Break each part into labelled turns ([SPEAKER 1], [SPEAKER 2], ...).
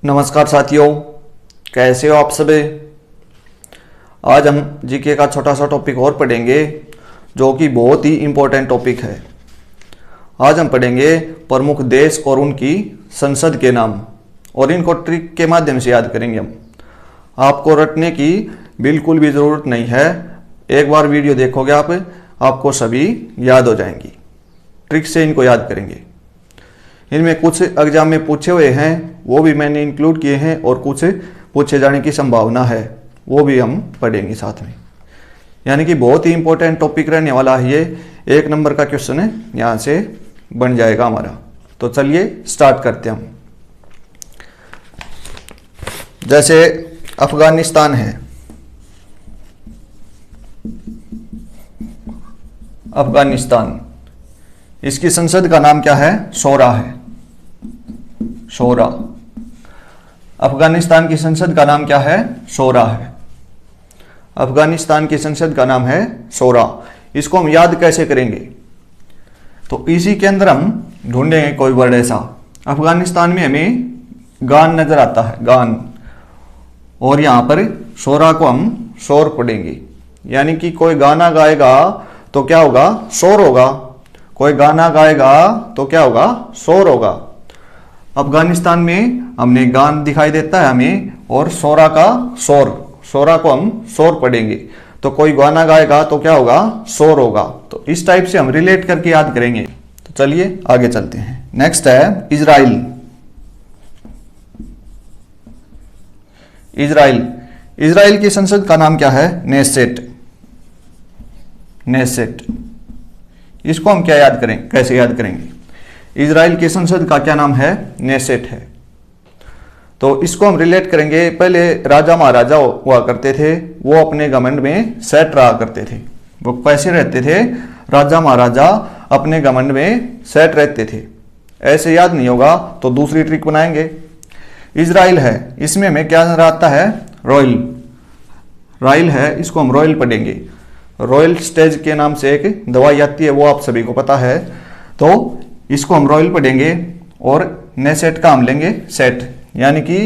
[SPEAKER 1] नमस्कार साथियों, कैसे हो आप सभी। आज हम जीके का छोटा सा टॉपिक और पढ़ेंगे जो कि बहुत ही इम्पोर्टेंट टॉपिक है। आज हम पढ़ेंगे प्रमुख देश और उनकी संसद के नाम, और इनको ट्रिक के माध्यम से याद करेंगे हम। आपको रटने की बिल्कुल भी ज़रूरत नहीं है, एक बार वीडियो देखोगे आपको सभी याद हो जाएंगी। ट्रिक से इनको याद करेंगे। इनमें कुछ एग्जाम में पूछे हुए हैं, वो भी मैंने इंक्लूड किए हैं, और कुछ पूछे जाने की संभावना है, वो भी हम पढ़ेंगे साथ में। यानी कि बहुत ही इंपॉर्टेंट टॉपिक रहने वाला है ये। 1 नंबर का क्वेश्चन है, यहाँ से बन जाएगा हमारा। तो चलिए स्टार्ट करते हैं हम। जैसे अफगानिस्तान है, अफगानिस्तान, इसकी संसद का नाम क्या है? शोरा है, शोरा। अफगानिस्तान की संसद का नाम क्या है? शोरा है। अफगानिस्तान की संसद का नाम है शोरा। इसको हम याद कैसे करेंगे? तो इसी के अंदर हम ढूंढेंगे कोई वर्ड ऐसा। अफगानिस्तान में हमें गान नजर आता है, गान, और यहां पर शोरा को हम शोर पढ़ेंगे। यानी कि कोई गाना गाएगा तो क्या होगा? शोर होगा। कोई गाना गाएगा तो क्या होगा? शोर होगा। अफगानिस्तान में हमने गान दिखाई देता है हमें, और शोरा का शोर, शोरा को हम शोर पढ़ेंगे। तो कोई गाना गाएगा तो क्या होगा? शोर होगा। तो इस टाइप से हम रिलेट करके याद करेंगे। तो चलिए आगे चलते हैं। नेक्स्ट है इजराइल। इजराइल, इजराइल की संसद का नाम क्या है? Knesset, Knesset. इसको हम क्या याद करें, कैसे याद करेंगे? इजराइल की संसद का क्या नाम है? नेसेट है। तो इसको हम रिलेट करेंगे। पहले राजा महाराजा हुआ करते थे, वो अपने घमंड में सेट रहा करते थे। वो कैसे रहते थे? राजा महाराजा अपने घमंड में सेट रहते थे। ऐसे याद नहीं होगा तो दूसरी ट्रिक बनाएंगे। इजराइल है, इसमें हमें क्या नजर आता है? रॉयल, रॉयल है, इसको हम रॉयल पढ़ेंगे। रॉयल स्टेज के नाम से एक दवाई आती है, वो आप सभी को पता है। तो इसको हम रॉयल पढ़ेंगे, और नेसेट का हम लेंगे सेट। यानी कि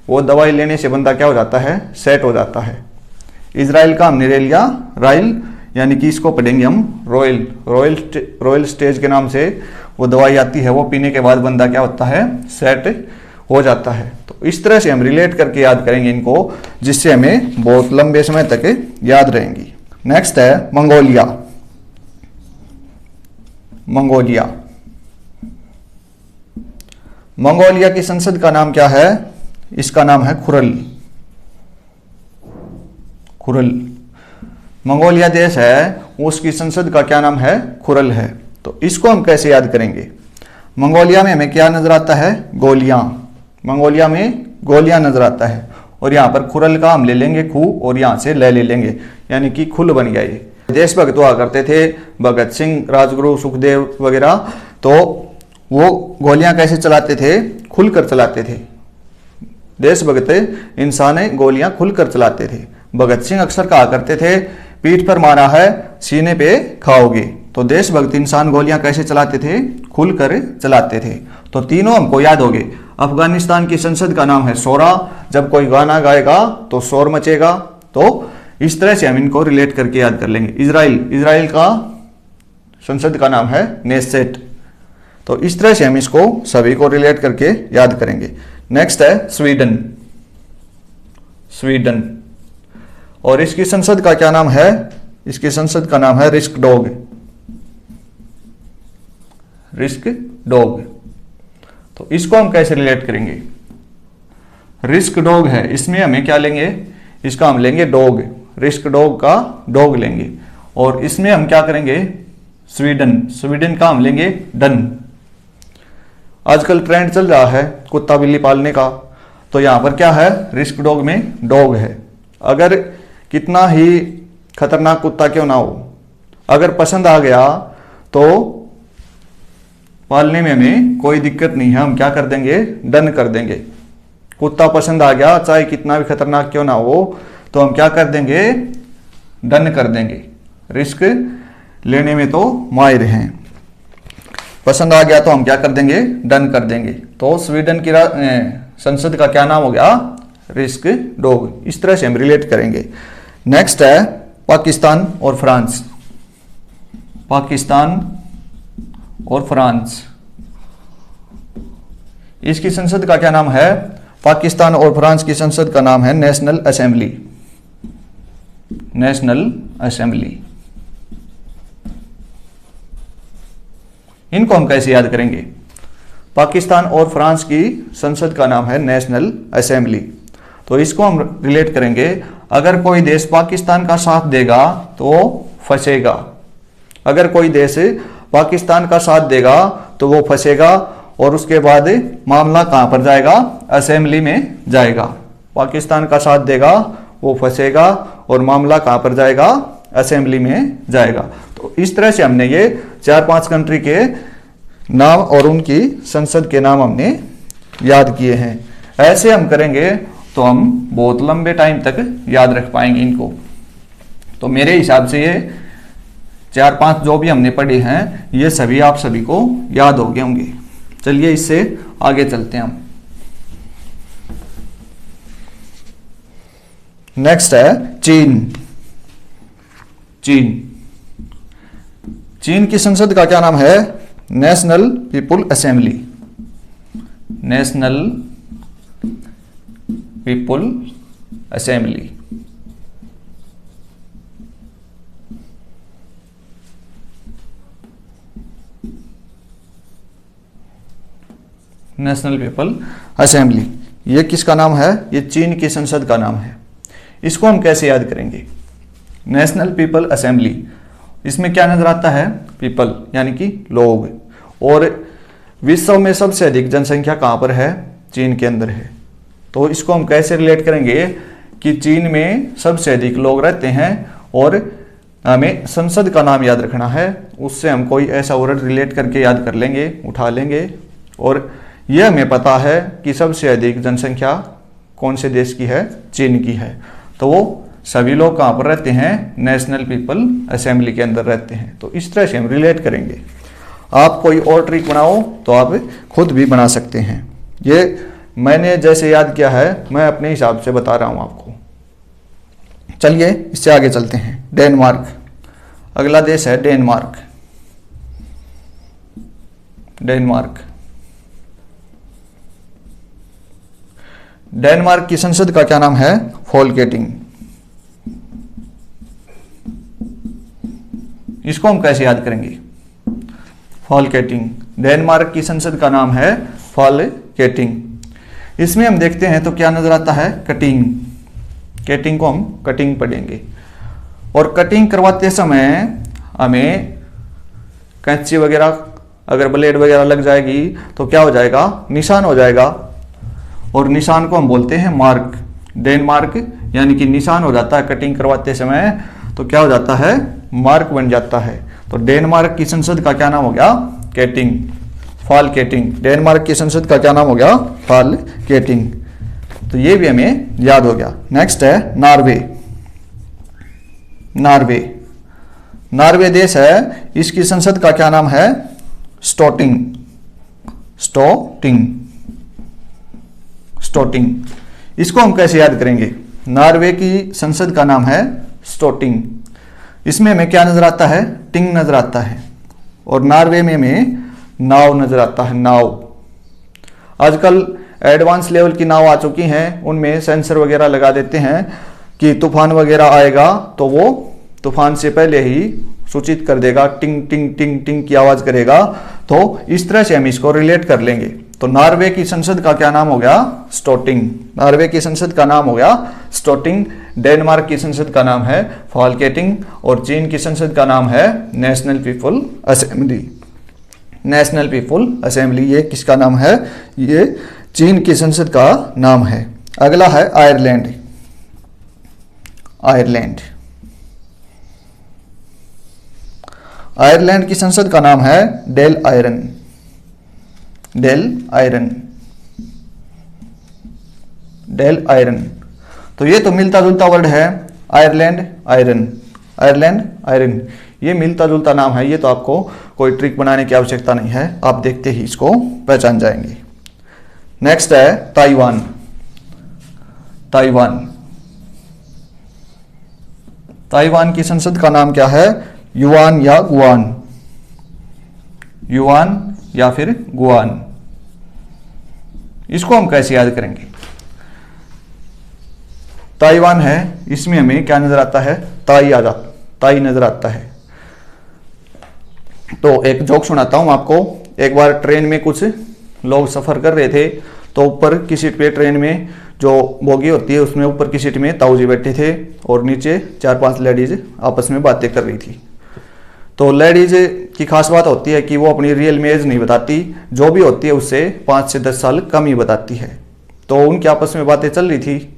[SPEAKER 1] वो दवाई लेने से बंदा क्या हो जाता है? सेट हो जाता है। इजराइल का हमने ले लिया रॉयल, यानी कि इसको पढ़ेंगे हम रॉयल। रॉयल स्टेज के नाम से वो दवाई आती है, वो पीने के बाद बंदा क्या होता है? सेट हो जाता है। तो इस तरह से हम रिलेट करके याद करेंगे इनको, जिससे हमें बहुत लंबे समय तक याद रहेंगी। नेक्स्ट है मंगोलिया। मंगोलिया, मंगोलिया की संसद का नाम क्या है? इसका नाम है खुरल, खुरल। मंगोलिया देश है, उसकी संसद का क्या नाम है? खुरल है। तो इसको हम कैसे याद करेंगे? मंगोलिया में हमें क्या नजर आता है? गोलियां। मंगोलिया में गोलियां नजर आता है, और यहाँ पर खुरल का हम ले लेंगे खू, और यहाँ से ले लेंगे, यानी कि खुल बन गया ये। देशभक्त हुआ करते थे, भगत सिंह, राजगुरु, सुखदेव वगैरह। तो वो गोलियां कैसे चलाते थे? खुलकर चलाते थे। देशभक्त इंसान गोलियां खुलकर चलाते थे। भगत सिंह अक्सर कहा करते थे, पीठ पर मारा है, सीने पे खाओगे। तो देशभक्त इंसान गोलियां कैसे चलाते थे? खुलकर चलाते थे। तो तीनों हमको याद हो गए। अफगानिस्तान की संसद का नाम है शोरा, जब कोई गाना गाएगा तो शोर मचेगा। तो इस तरह से हम इनको रिलेट करके याद कर लेंगे। इजराइल, इजराइल का संसद का नाम है नेसेट। तो इस तरह से हम इसको सभी को रिलेट करके याद करेंगे। नेक्स्ट है स्वीडन, स्वीडन, और इसकी संसद का क्या नाम है? इसकी संसद का नाम है रिस्क डॉग, रिस्क डॉग। तो इसको हम कैसे रिलेट करेंगे? रिस्क डॉग है, इसमें हमें क्या लेंगे? इसका हम लेंगे डॉग, रिस्क डॉग का डॉग लेंगे। और इसमें हम क्या करेंगे? स्वीडन, स्वीडन का हम लेंगे डन। आजकल ट्रेंड चल रहा है कुत्ता बिल्ली पालने का, तो यहां पर क्या है? रिस्क डॉग में डॉग है। अगर कितना ही खतरनाक कुत्ता क्यों ना हो, अगर पसंद आ गया तो पालने में हमें कोई दिक्कत नहीं है, हम क्या कर देंगे? डन कर देंगे। कुत्ता पसंद आ गया, चाहे कितना भी खतरनाक क्यों ना हो, तो हम क्या कर देंगे? डन कर देंगे। रिस्क लेने में तो माहिर हैं। पसंद आ गया तो हम क्या कर देंगे? डन कर देंगे। तो स्वीडन की संसद का क्या नाम हो गया? Risk dog. इस तरह से हम रिलेट करेंगे। नेक्स्ट है पाकिस्तान और फ्रांस। पाकिस्तान और फ्रांस, इसकी संसद का क्या नाम है? पाकिस्तान और फ्रांस की संसद का नाम है नेशनल असेंबली। National assembly. इनको हम कैसे याद करेंगे? पाकिस्तान और फ्रांस की संसद का नाम है नेशनल असेंबली। तो इसको हम रिलेट करेंगे, अगर कोई देश पाकिस्तान का साथ देगा तो फंसेगा। अगर कोई देश पाकिस्तान का साथ देगा तो वो फंसेगा, और उसके बाद मामला कहां पर जाएगा? असेंबली में जाएगा। पाकिस्तान का साथ देगा, वो फंसेगा, और मामला कहां पर जाएगा? असेंबली में जाएगा। तो इस तरह से हमने ये 4-5 कंट्री के नाम और उनकी संसद के नाम हमने याद किए हैं। ऐसे हम करेंगे तो हम बहुत लंबे टाइम तक याद रख पाएंगे इनको। तो मेरे हिसाब से ये 4-5 जो भी हमने पढ़े हैं, ये सभी आप सभी को याद हो गए होंगे। चलिए इससे आगे चलते हैं हम। नेक्स्ट है चीन। चीन, चीन की संसद का क्या नाम है? National people assembly. National people assembly. National people assembly, ये किसका नाम है? ये चीन की संसद का नाम है। इसको हम कैसे याद करेंगे? नेशनल पीपल असेंबली, इसमें क्या नजर आता है? पीपल यानी कि लोग। और विश्व में सबसे अधिक जनसंख्या कहां पर है? चीन के अंदर है। तो इसको हम कैसे रिलेट करेंगे कि चीन में सबसे अधिक लोग रहते हैं, और हमें संसद का नाम याद रखना है। उससे हम कोई ऐसा वर्ड रिलेट करके याद कर लेंगे, उठा लेंगे, और यह हमें पता है कि सबसे अधिक जनसंख्या कौन से देश की है? चीन की है। तो वो सभी लोग कहाँ पर रहते हैं? नेशनल पीपल असेंबली के अंदर रहते हैं। तो इस तरह से हम रिलेट करेंगे। आप कोई और ट्रिक बनाओ तो आप खुद भी बना सकते हैं। ये मैंने जैसे याद किया है, मैं अपने हिसाब से बता रहा हूँ आपको। चलिए इससे आगे चलते हैं। डेनमार्क, अगला देश है डेनमार्क। डेनमार्क, डेनमार्क की संसद का क्या नाम है? फोलकेटिंग। इसको हम कैसे याद करेंगे? फॉलकेटिंग। डेनमार्क की संसद का नाम है फॉलकेटिंग। इसमें हम देखते हैं तो क्या नजर आता है? कटिंग। केटिंग को हम कटिंग पढ़ेंगे, और कटिंग करवाते समय हमें कैंची वगैरह, अगर ब्लेड वगैरह लग जाएगी तो क्या हो जाएगा? निशान हो जाएगा, और निशान को हम बोलते हैं मार्क। डेनमार्क यानी कि निशान हो जाता है कटिंग करवाते समय, तो क्या हो जाता है? मार्क बन जाता है। तो डेनमार्क की संसद का क्या नाम हो गया? केटिंग, फॉलकेटिंग। डेनमार्क की संसद का क्या नाम हो गया? फॉलकेटिंग। तो ये भी हमें याद हो गया। नेक्स्ट है नॉर्वे। नॉर्वे, नॉर्वे देश है, इसकी संसद का क्या नाम है? स्टोटिंग। स्टोटिंग, स्टोटिंग। इसको हम कैसे याद करेंगे? नॉर्वे की संसद का नाम है स्टोटिंग। इसमें हमें क्या नजर आता है? टिंग नजर आता है, और नॉर्वे में हमें नाव नजर आता है। नाव, आजकल एडवांस लेवल की नाव आ चुकी हैं, उनमें सेंसर वगैरह लगा देते हैं कि तूफान वगैरह आएगा तो वो तूफान से पहले ही सूचित कर देगा, टिंग टिंग टिंग टिंग की आवाज करेगा। तो इस तरह से हम इसको रिलेट कर लेंगे। तो नॉर्वे की संसद का क्या नाम हो गया? स्टोटिंग। नॉर्वे की संसद का नाम हो गया स्टोटिंग। डेनमार्क की संसद का नाम है फॉलकेटिंग, और चीन की संसद का नाम है national people assembly. National people assembly, ये किसका नाम है? ये चीन की संसद का नाम है। अगला है आयरलैंड। आयरलैंड, आयरलैंड की संसद का नाम है Dail Eireann. Dail Eireann, Dail Eireann. तो ये तो मिलता जुलता वर्ड है, आयरलैंड आयरन, आयरलैंड आयरन, ये मिलता जुलता नाम है। ये तो आपको कोई ट्रिक बनाने की आवश्यकता नहीं है, आप देखते ही इसको पहचान जाएंगे। नेक्स्ट है ताइवान। ताइवान, ताइवान की संसद का नाम क्या है? युआन या गुआन, युआन या फिर गुआन। इसको हम कैसे याद करेंगे? ताइवान है, इसमें हमें क्या नजर आता है? ताई आ जाता, ताई नजर आता है। तो एक जोक सुनाता हूं आपको। एक बार ट्रेन में कुछ लोग सफर कर रहे थे, तो ऊपर की सीट पे, ट्रेन में जो बोगी होती है उसमें ऊपर की सीट में ताऊ जी बैठे थे और नीचे 4-5 लेडीज आपस में बातें कर रही थी। तो लेडीज की खास बात होती है कि वो अपनी रियल में एज नहीं बताती, जो भी होती है उससे 5 से 10 साल कम ही बताती है। तो उनकी आपस में बातें चल रही थी,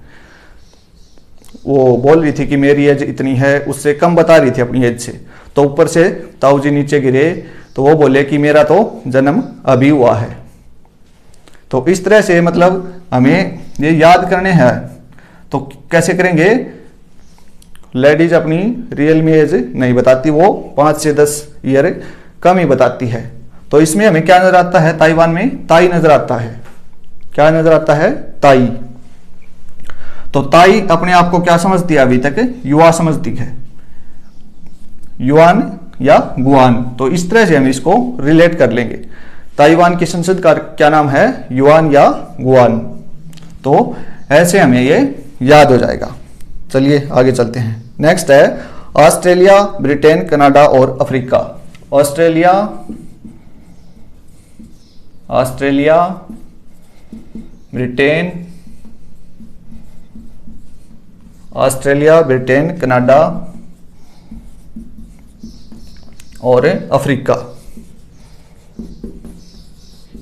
[SPEAKER 1] वो बोल रही थी कि मेरी एज इतनी है, उससे कम बता रही थी अपनी एज से। तो ऊपर से ताऊ जी नीचे गिरे, तो वो बोले कि मेरा तो जन्म अभी हुआ है। तो इस तरह से मतलब हमें ये याद करने हैं। तो कैसे करेंगे? लेडीज अपनी रियल में एज नहीं बताती, वो 5 से 10 ईयर कम ही बताती है। तो इसमें हमें क्या नजर आता है? ताइवान में ताई नजर आता है। क्या नजर आता है? ताई। तो ताई अपने आप को क्या समझती है? अभी तक युवा समझती है, युआन या गुआन। तो इस तरह से हम इसको रिलेट कर लेंगे। ताइवान की संसद का क्या नाम है? युआन या गुआन। तो ऐसे हमें ये याद हो जाएगा। चलिए आगे चलते हैं। नेक्स्ट है ऑस्ट्रेलिया, ब्रिटेन, कनाडा और Africa. Australia, Australia, Britain, Australia, Britain, Canada और अफ्रीका।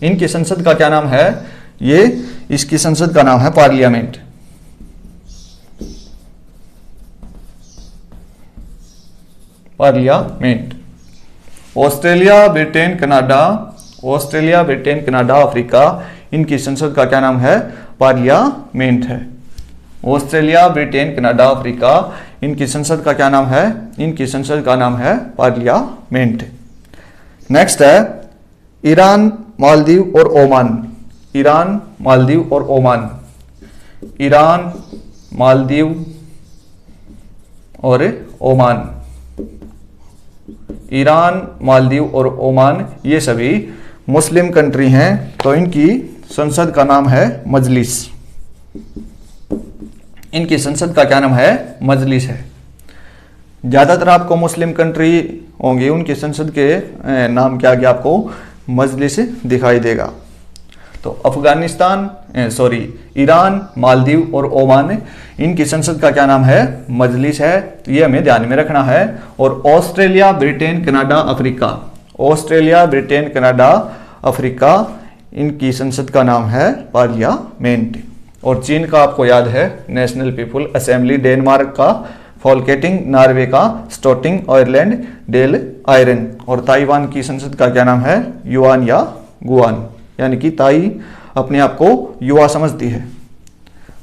[SPEAKER 1] इनकी संसद का क्या नाम है? ये इसकी संसद का नाम है parliament. Parliament. Australia, Britain, Canada, Australia, Britain, Canada, Africa, इनकी संसद का क्या नाम है? पार्लियामेंट है। ऑस्ट्रेलिया, ब्रिटेन, कनाडा, अफ्रीका, इनकी संसद का क्या नाम है? इनकी संसद का नाम है पार्लियामेंट। नेक्स्ट है ईरान, मालदीव और ओमान। ईरान, मालदीव और ओमान। ईरान, मालदीव और ओमान। ईरान, मालदीव और ओमान ये सभी मुस्लिम कंट्री हैं। तो इनकी संसद का नाम है मजलिस। इनकी संसद का क्या नाम है? मजलिस है। ज्यादातर आपको मुस्लिम कंट्री होंगी, उनकी संसद के नाम के आगे आपको मजलिस दिखाई देगा। तो अफगानिस्तान, ईरान, मालदीव और ओमान, इनकी संसद का क्या नाम है? मजलिस है। तो ये हमें ध्यान में रखना है। और Australia, Britain, Canada, Africa, Australia, Britain, Canada, Africa, इनकी संसद का नाम है पार्लियामेंट। और चीन का आपको याद है नेशनल पीपुल असेंबली, डेनमार्क का फॉल्केटिंग, नॉर्वे का स्टोटिंग, आयरलैंड डेल आयरन। और ताइवान की संसद का क्या नाम है? युआन या गुआन। यानी कि ताई अपने आप को युवा समझती है,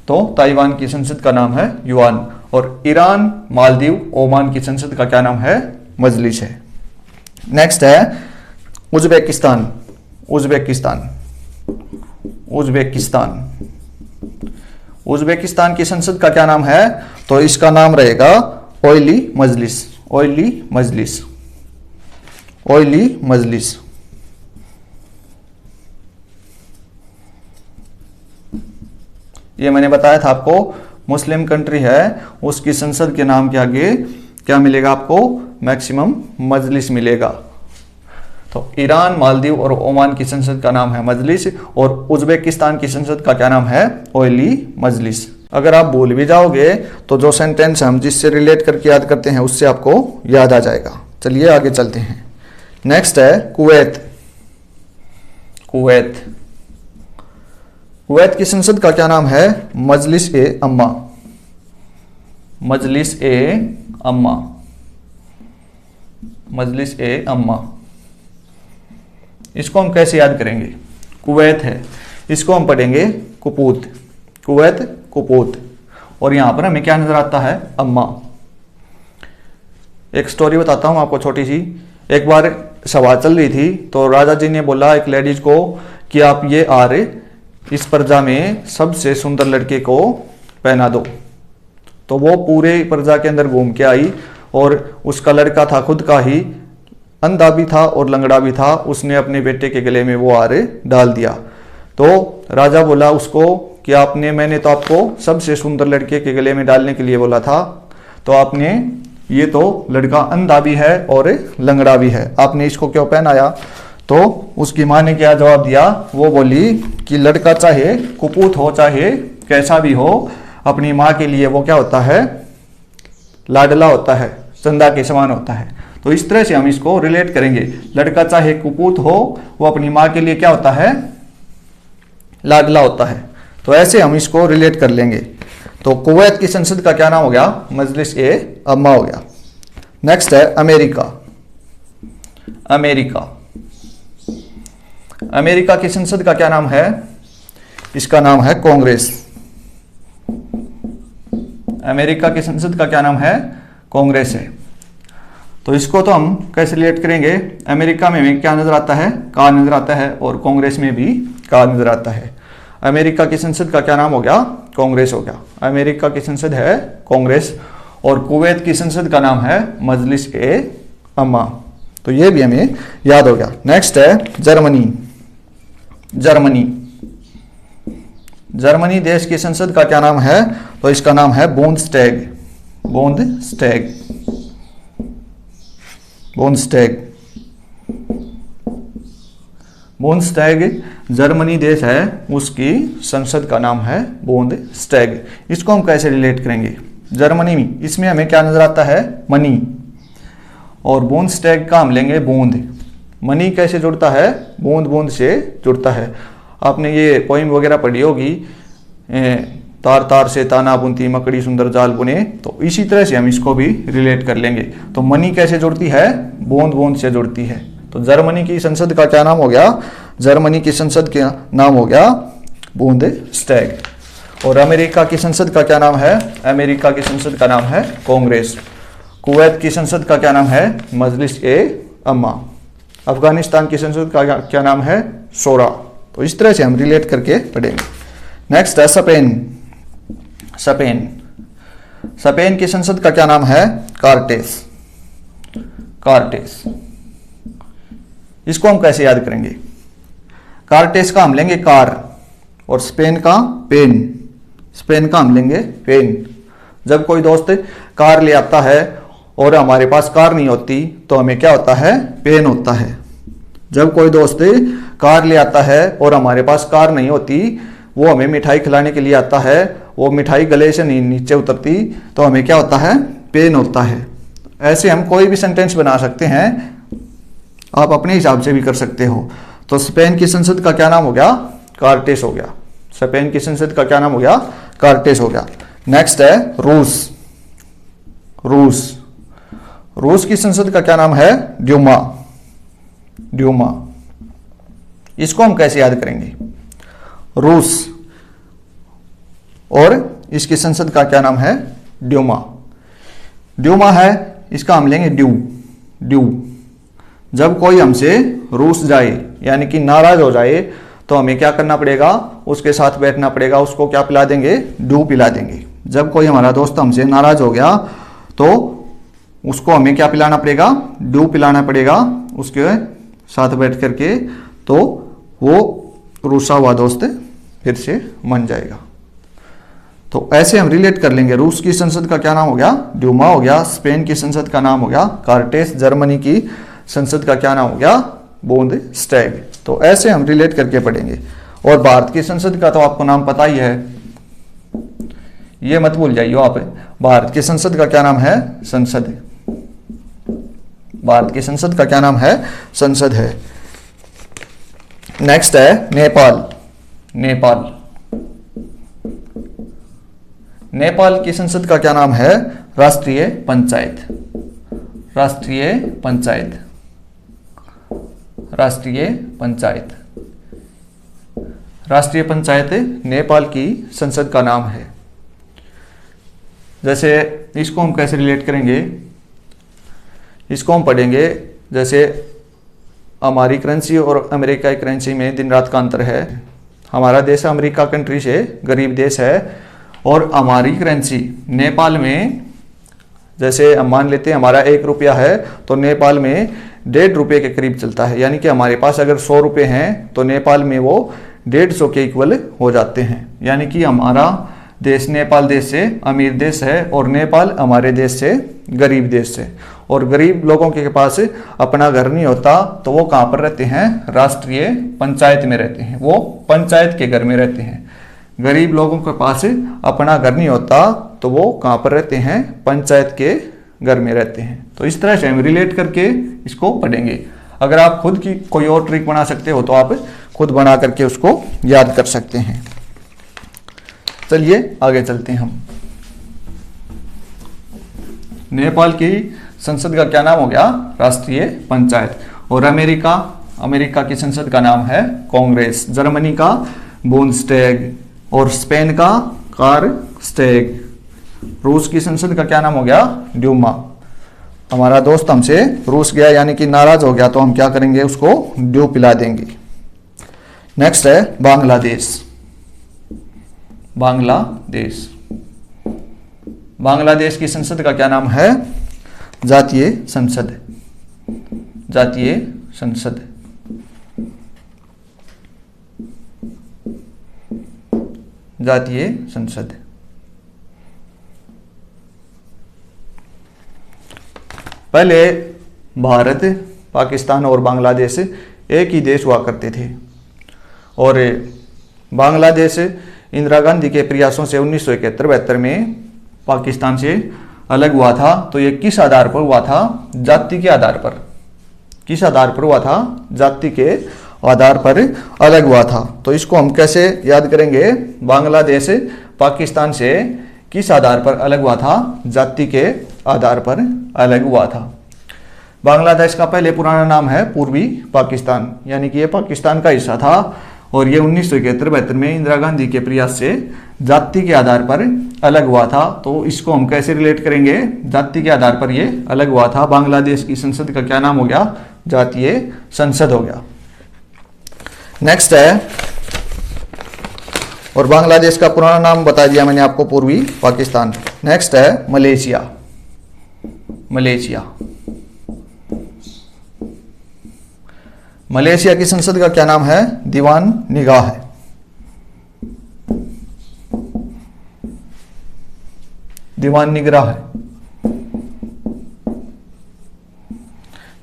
[SPEAKER 1] तो ताइवान की संसद का नाम है युआन। और ईरान, मालदीव, ओमान की संसद का क्या नाम है? मजलिस है। नेक्स्ट है उज्बेकिस्तान। उज्बेकिस्तान, उज्बेकिस्तान, उज्बेकिस्तान की संसद का क्या नाम है? तो इसका नाम रहेगा ऑयली मजलिस। ऑयली मजलिस, ऑयली मजलिस। ये मैंने बताया था आपको, मुस्लिम कंट्री है, उसकी संसद के नाम के आगे क्या मिलेगा आपको? मैक्सिमम मजलिस मिलेगा। तो ईरान, मालदीव और ओमान की संसद का नाम है मजलिस, और उज्बेकिस्तान की संसद का क्या नाम है? ऑयली मजलिस। अगर आप भूल भी जाओगे तो जो सेंटेंस हम जिससे रिलेट करके याद करते हैं उससे आपको याद आ जाएगा। चलिए आगे चलते हैं। नेक्स्ट है कुवैत। कुवैत, कुवैत की संसद का क्या नाम है? मजलिस ए अम्मा। मजलिस ए अम्मा, मजलिस ए अम्मा। इसको हम कैसे याद करेंगे? कुवैत है, इसको हम पढ़ेंगे कुपूत। कुवैत, कुपूत। और यहां पर हमें क्या नजर आता है? अम्मा। एक स्टोरी बताता हूं आपको छोटी सी। एक बार सभा चल रही थी, तो राजा जी ने बोला एक लेडीज को कि आप ये आर इस प्रजा में सबसे सुंदर लड़के को पहना दो। तो वो पूरे प्रजा के अंदर घूम के आई और उसका लड़का था खुद का ही, अंधा भी था और लंगड़ा भी था, उसने अपने बेटे के गले में वो हार डाल दिया। तो राजा बोला उसको कि मैंने तो आपको सबसे सुंदर लड़के के गले में डालने के लिए बोला था, तो आपने ये तो लड़का अंधा भी है और लंगड़ा भी है, आपने इसको क्यों पहनाया? तो उसकी माँ ने क्या जवाब दिया? वो बोली कि लड़का चाहे कुपूत हो चाहे कैसा भी हो, अपनी माँ के लिए वो क्या होता है? लाडला होता है, चंदा के समान होता है। तो इस तरह से हम इसको रिलेट करेंगे। लड़का चाहे कुपूत हो, वो अपनी माँ के लिए क्या होता है? लाडला होता है। तो ऐसे हम इसको रिलेट कर लेंगे। तो कुवैत की संसद का क्या नाम हो गया? मजलिस ए अम्मा हो गया। नेक्स्ट है अमेरिका। अमेरिका, अमेरिका की संसद का क्या नाम है? इसका नाम है कांग्रेस। अमेरिका की संसद का क्या नाम है? कांग्रेस है। तो इसको तो हम कैसे रिलेट करेंगे? अमेरिका में क्या नजर आता है? का नजर आता है, और कांग्रेस में भी का नजर आता है। अमेरिका की संसद का क्या नाम हो गया? कांग्रेस हो गया। अमेरिका की संसद है कांग्रेस, और कुवैत की संसद का नाम है मजलिस ए अम्मा। तो ये भी हमें याद हो गया। नेक्स्ट है जर्मनी। जर्मनी, जर्मनी देश की संसद का क्या नाम है? तो इसका नाम है बूंदस्टैग। बूंदस्टैग, बूंदस्टैग। बूंदस्टैग जर्मनी देश है, उसकी संसद का नाम है बूंदस्टैग। इसको हम कैसे रिलेट करेंगे? जर्मनी में इसमें हमें क्या नजर आता है? मनी। और बूंदस्टैग का हम लेंगे बूंद। मनी कैसे जुड़ता है? बूंद बूंद से जुड़ता है। आपने ये पोइम वगैरह पढ़ी होगी, तार तार से ताना बुनती मकड़ी सुंदर जाल बुने। तो इसी तरह से हम इसको भी रिलेट कर लेंगे। तो मनी कैसे जुड़ती है? बूंद बूंद से जुड़ती है। तो जर्मनी की संसद का क्या नाम हो गया? जर्मनी की संसद का नाम हो गया बूंदस्टैग। और अमेरिका की संसद का क्या नाम है? अमेरिका की संसद का नाम है कांग्रेस। कुवैत की संसद का क्या नाम है? मजलिस ए अम्मा। अफगानिस्तान की संसद का क्या नाम है? शोरा। तो इस तरह से हम रिलेट करके पढ़ेंगे। नेक्स्ट है स्पेन। स्पेन, स्पेन की संसद का क्या नाम है? कार्टेस। कार्टेस, इसको हम कैसे याद करेंगे? कार्टेस का हम लेंगे कार, और स्पेन का पेन। स्पेन का हम लेंगे पेन। जब कोई दोस्त कार ले आता है और हमारे पास कार नहीं होती, तो हमें क्या होता है? पेन होता है। जब कोई दोस्त कार ले आता है और हमारे पास कार नहीं होती, वो हमें मिठाई खिलाने के लिए आता है, वो मिठाई गले से नीचे उतरती, तो हमें क्या होता है? पेन होता है। ऐसे हम कोई भी सेंटेंस बना सकते हैं, आप अपने हिसाब से भी कर सकते हो। तो स्पेन की संसद का क्या नाम हो गया? कार्टेस हो गया। स्पेन की संसद का क्या नाम हो गया? कार्टेस हो गया। नेक्स्ट है रूस। रूस, रूस की संसद का क्या नाम है? ड्यूमा। ड्यूमा, इसको हम कैसे याद करेंगे? रूस और इसकी संसद का क्या नाम है? ड्यूमा। ड्यूमा है, इसका हम लेंगे ड्यू। ड्यू, जब कोई हमसे रूस जाए यानी कि नाराज हो जाए, तो हमें क्या करना पड़ेगा? उसके साथ बैठना पड़ेगा, उसको क्या पिला देंगे? ड्यू पिला देंगे। जब कोई हमारा दोस्त हमसे नाराज हो गया, तो उसको हमें क्या पिलाना पड़ेगा? ड्यू पिलाना पड़ेगा उसके साथ बैठ करके, तो वो रूसा हुआ दोस्त फिर से मन जाएगा। तो ऐसे हम रिलेट कर लेंगे। रूस की संसद का क्या नाम हो गया? ड्यूमा हो गया। स्पेन की संसद का नाम हो गया कार्टेस। जर्मनी की संसद का क्या नाम हो गया? बूंदस्टैग। तो ऐसे हम रिलेट करके पढ़ेंगे। और भारत की संसद का तो आपको नाम पता ही है, ये मत भूल जाइए आप। भारत की संसद का क्या नाम है? संसद। भारत की संसद का क्या नाम है? संसद है। नेक्स्ट है नेपाल। नेपाल, नेपाल की संसद का क्या नाम है? राष्ट्रीय पंचायत। राष्ट्रीय पंचायत। राष्ट्रीय पंचायत। राष्ट्रीय पंचायत नेपाल की संसद का नाम है। जैसे इसको हम कैसे रिलेट करेंगे? इसको हम पढ़ेंगे जैसे हमारी करेंसी और अमेरिका की करेंसी में दिन रात का अंतर है। हमारा देश अमेरिका कंट्री से गरीब देश है, और हमारी करेंसी नेपाल में, जैसे हम मान लेते हैं हमारा 1 रुपया है तो नेपाल में 1.5 रुपये के करीब चलता है। यानी कि हमारे पास अगर 100 रुपये हैं तो नेपाल में वो 150 के इक्वल हो जाते हैं। यानी कि हमारा देश नेपाल देश से अमीर देश है और नेपाल हमारे देश से गरीब देश है। और गरीब लोगों के पास अपना घर नहीं होता तो वो कहाँ पर रहते हैं? राष्ट्रीय पंचायत में रहते हैं, वो पंचायत के घर में रहते हैं। गरीब लोगों के पास अपना घर नहीं होता तो वो कहाँ पर रहते हैं? पंचायत के घर में रहते हैं। तो इस तरह से हम रिलेट करके इसको पढ़ेंगे। अगर आप खुद की कोई और ट्रिक बना सकते हो तो आप खुद बना करके उसको याद कर सकते हैं। चलिए आगे चलते हैं हम। नेपाल की संसद का क्या नाम हो गया? राष्ट्रीय पंचायत। और अमेरिका की संसद का नाम है कांग्रेस। जर्मनी का बुंडस्टैग और स्पेन का कारस्टैग। रूस की संसद का क्या नाम हो गया? ड्यूमा। हमारा दोस्त हमसे रूस गया यानी कि नाराज हो गया तो हम क्या करेंगे? उसको ड्यू पिला देंगे। नेक्स्ट है बांग्लादेश। बांग्लादेश की संसद का क्या नाम है? जातीय संसद। पहले भारत, पाकिस्तान और बांग्लादेश एक ही देश हुआ करते थे, और बांग्लादेश इंदिरा गांधी के प्रयासों से 1971-72 में पाकिस्तान से अलग हुआ था। तो ये किस आधार पर हुआ था? जाति के आधार पर। किस आधार पर हुआ था? जाति के आधार पर अलग हुआ था। तो इसको हम कैसे याद करेंगे? बांग्लादेश पाकिस्तान से किस आधार पर अलग हुआ था? जाति के आधार पर अलग हुआ था। बांग्लादेश का पहले पुराना नाम है पूर्वी पाकिस्तान, यानी कि ये पाकिस्तान का हिस्सा था, और ये 1971-72 में इंदिरा गांधी के प्रयास से जाति के आधार पर अलग हुआ था। तो इसको हम कैसे रिलेट करेंगे? जाति के आधार पर ये अलग हुआ था। बांग्लादेश की संसद का क्या नाम हो गया? जातीय संसद हो गया। नेक्स्ट है, और बांग्लादेश का पुराना नाम बता दिया मैंने आपको, पूर्वी पाकिस्तान। नेक्स्ट है मलेशिया। मलेशिया की संसद का क्या नाम है? दीवान निगाह है।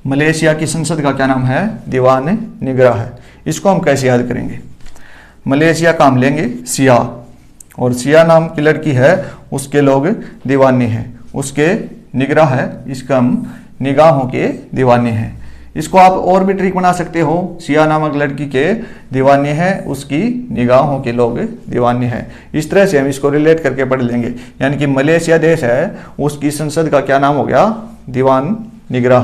[SPEAKER 1] मलेशिया की संसद का क्या नाम है? दीवान निगाह है। इसको हम कैसे याद करेंगे? मलेशिया का हम लेंगे सिया, और सिया नाम की लड़की है, उसके लोग दीवाने हैं, उसके निगराह है, इसका हम निगाहों के दीवाने हैं। इसको आप और भी ट्रिक बना सकते हो। सिया नामक लड़की के दीवाने हैं, उसकी निगाहों के लोग दीवाने हैं। इस तरह से हम इसको रिलेट करके पढ़ लेंगे। यानी कि मलेशिया देश है, उसकी संसद का क्या नाम हो गया? दीवान निगराह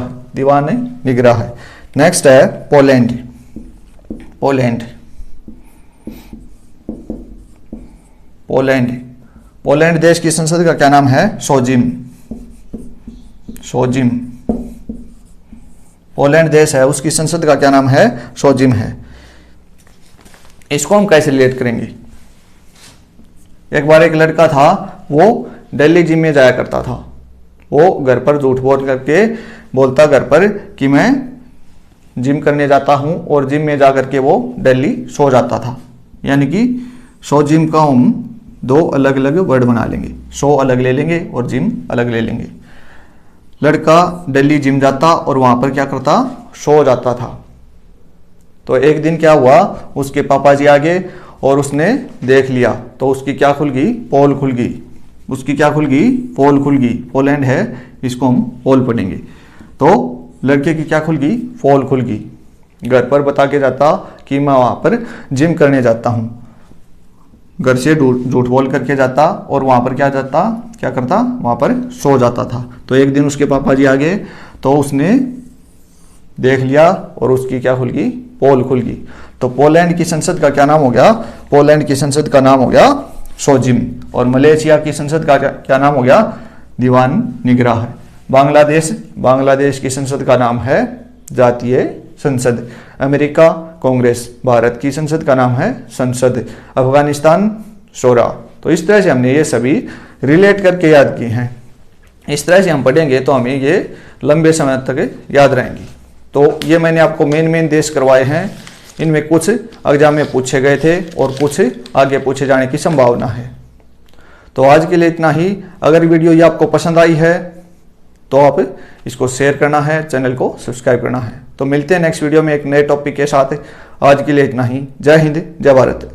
[SPEAKER 1] है। नेक्स्ट है पोलैंड देश की संसद का क्या नाम है? सोजिम। पोलैंड देश है, उसकी संसद का क्या नाम है? सोजिम है। इसको हम कैसे रिलेट करेंगे? एक बार एक लड़का था, वो दिल्ली जिम में जाया करता था। वो घर पर झूठ बोल करके बोलता घर पर कि मैं जिम करने जाता हूं, और जिम में जा करके वो दिल्ली सो जाता था। यानी कि सो जिम का हम 2 अलग अलग वर्ड बना लेंगे। सो अलग ले लेंगे और जिम अलग ले लेंगे। लड़का दिल्ली जिम जाता और वहां पर क्या करता? सो जाता था। तो एक दिन क्या हुआ, उसके पापा जी आ गए और उसने देख लिया, तो उसकी क्या खुल गई? पोल खुल गई। उसकी क्या खुल गई? पोल खुल गई। पोलैंड है, इसको हम पोल पढ़ेंगे। तो लड़के की क्या खुल गई? पोल खुल गई। घर पर बता के जाता कि मैं वहां पर जिम करने जाता हूं। घर से झूठ बोल करके जाता और वहां पर क्या करता? वहां पर सो जाता था। तो एक दिन उसके पापा जी आ गए, तो उसने देख लिया और उसकी क्या खुल गई? पोल खुल गई। तो पोलैंड की संसद का क्या नाम हो गया? पोलैंड की संसद का नाम हो गया सोजिम। और मलेशिया की संसद का क्या नाम हो गया? दीवान निगराह है। बांग्लादेश की संसद का नाम है जातीय संसद। कांग्रेस, भारत की संसद का नाम है संसद, अफगानिस्तान शोरा। तो इस तरह से हमने ये सभी रिलेट करके याद किए हैं। इस तरह से हम पढ़ेंगे तो हमें ये लंबे समय तक याद रहेंगी। तो ये मैंने आपको मेन देश करवाए हैं, इनमें कुछ एग्जाम में पूछे गए थे और कुछ आगे पूछे जाने की संभावना है। तो आज के लिए इतना ही। अगर वीडियो ये आपको पसंद आई है तो आप इसको शेयर करना है, चैनल को सब्सक्राइब करना है। तो मिलते हैं नेक्स्ट वीडियो में एक नए टॉपिक के साथ। आज के लिए इतना ही। जय हिंद, जय भारत।